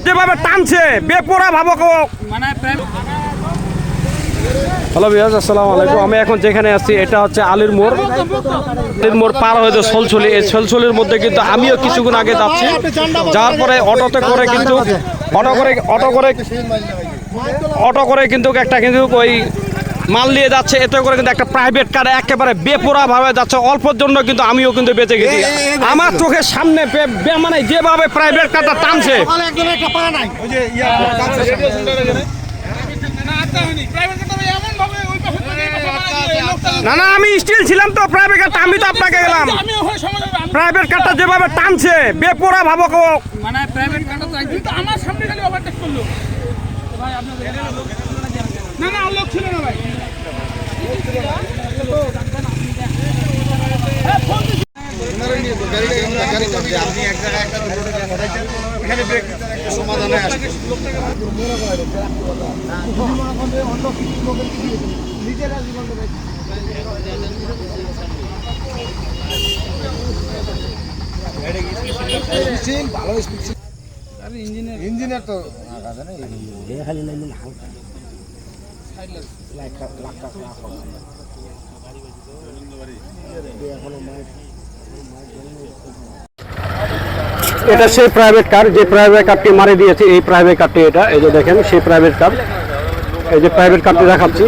যেভাবে টানছে বেপরা ভাবক মানে। হ্যালো ভিউয়ার্স, আসসালামু আলাইকুম। আমি এখন যেখানে আছি এটা হচ্ছে আলীর মোড়। আলীর মোড় পার হয়ে যে সোলছলি, এই সোলছলির মধ্যে কিন্তু আমিও কিছুক্ষণ আগে যাচ্ছি। যাওয়ার পরে অটোতে করে কিন্তু অটো করে কিন্তু একটা কিন্তু ওই মাল নিয়ে যাচ্ছে। এতে করে কিন্তু একটা প্রাইভেট কার একেবারে বেপরা ভাবে যাচ্ছে। অল্পের জন্য কিন্তু আমিও কিন্তু বেঁচে গেছি। আমার চোখের সামনে মানে যেভাবে প্রাইভেট কারটা টানছে, না না আমি স্টিল ছিলাম তো প্রাইভেট কারটা, আমি তো আপনাকে গেলাম। প্রাইভেট কারটা যেভাবে টানছে বেপরা ভাবক মানে প্রাইভেট কারটা কিন্তু আমার সামনে খালি ওভারটেক করলো ভাই। আপনাদের না না লোক ছিল না ভাই। ইঞ্জিনিয়ার তো খালি এটা সেই প্রাইভেট কার, যে প্রাইভেট কারটি মারি দিয়েছে। এই প্রাইভেট কারটি এটা, এই যে দেখেন সেই প্রাইভেট কার। এই যে প্রাইভেট কারটি দেখাচ্ছি।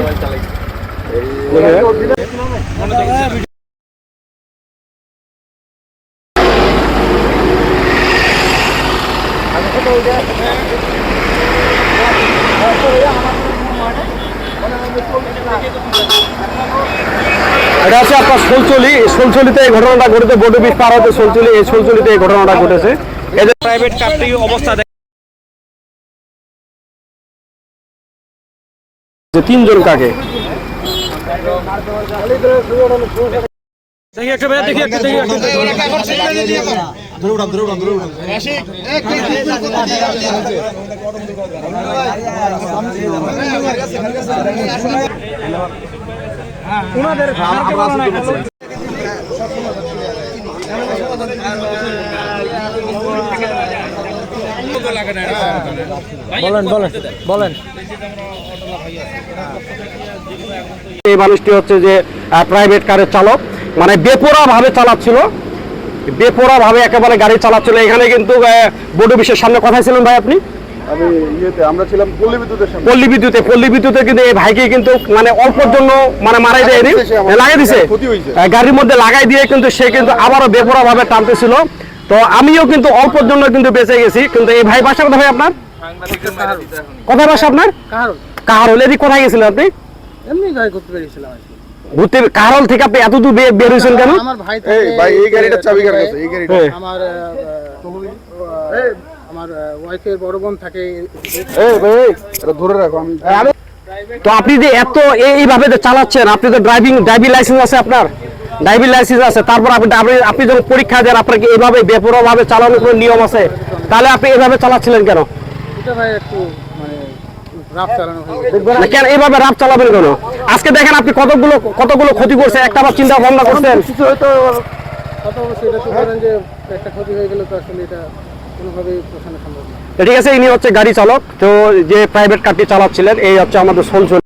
এটা হচ্ছে আপনার সোলছলিতে এই ঘটনাটা ঘটেছে। বডি ব্রিজ পার হতে সোলছলি, এই সোলছলিতে এই ঘটনাটা ঘটেছে। এই যে প্রাইভেট কারটি অবস্থা তিনজন কাকে বলেন। এই মানুষটি হচ্ছে যে প্রাইভেট কারের চালক, মানে বেপরা ভাবে চালাচ্ছিল, বেপরা ভাবে একেবারে গাড়ি চালাচ্ছিল। এখানে কিন্তু বডি বিশ্বের সামনে কথাই ছিলেন ভাই আপনি? আমি আমরা ছিলাম পল্লী বিদ্যুতে কিন্তু এই ভাইকে কিন্তু মানে অল্পের জন্য মানে মারাই দেয়নি, লাগাই দিছে গাড়ির মধ্যে, লাগাই দিয়ে কিন্তু সে কিন্তু আবারও বেপরা ভাবে টানতেছিল। তো আমিও কিন্তু অল্পের জন্য কিন্তু বেঁচে গেছি। কিন্তু এই ভাই বাসা কোথায় ভাই আপনার? কোথায় বাসা আপনার? কাহারোল। এদিকে কোথায় গেছিলেন আপনি? এমনি গাড়ি করতে পেরেছিলাম ঘুরতে। কাহারোল থেকে আপনি এত দূর বের হয়েছেন কেন? আমার ভাই এই গাড়িটা চাবি কার কাছে? এই গাড়িটা আমার ওয়াইফের বড় বোন থাকে। এটা ধরে রাখো। তো আপনি যে এত এইভাবে যে চালাচ্ছেন, আপনি তো ড্রাইভিং লাইসেন্স আছে আপনার? ড্রাইভিং লাইসেন্স আছে, তারপর আপনি যখন পরীক্ষা দেন আপনার কি এভাবে বেপরোয়া ভাবে চালানোর কোনো নিয়ম আছে? তাহলে আপনি এভাবে চালাচ্ছিলেন কেন? এটা ভাই একটু মানে রাফ চালানো হয়। কেন এইভাবে রাফ চালাবেন কেন? আজকে দেখেন আপনি কতগুলো ক্ষতি করছে, একটা বার চিন্তা ভাবনা করছেন? কত অবশ্যই এটা তো বলেন যে একটা ক্ষতি হয়ে গেল, তো আসলে এটা কোনোভাবেই পোষানো সম্ভব না। ঠিক আছে, ইনি হচ্ছে গাড়ি চালক। তো যে প্রাইভেট কারটি চালাচ্ছিলেন এই হচ্ছে আমাদের সোলছলি।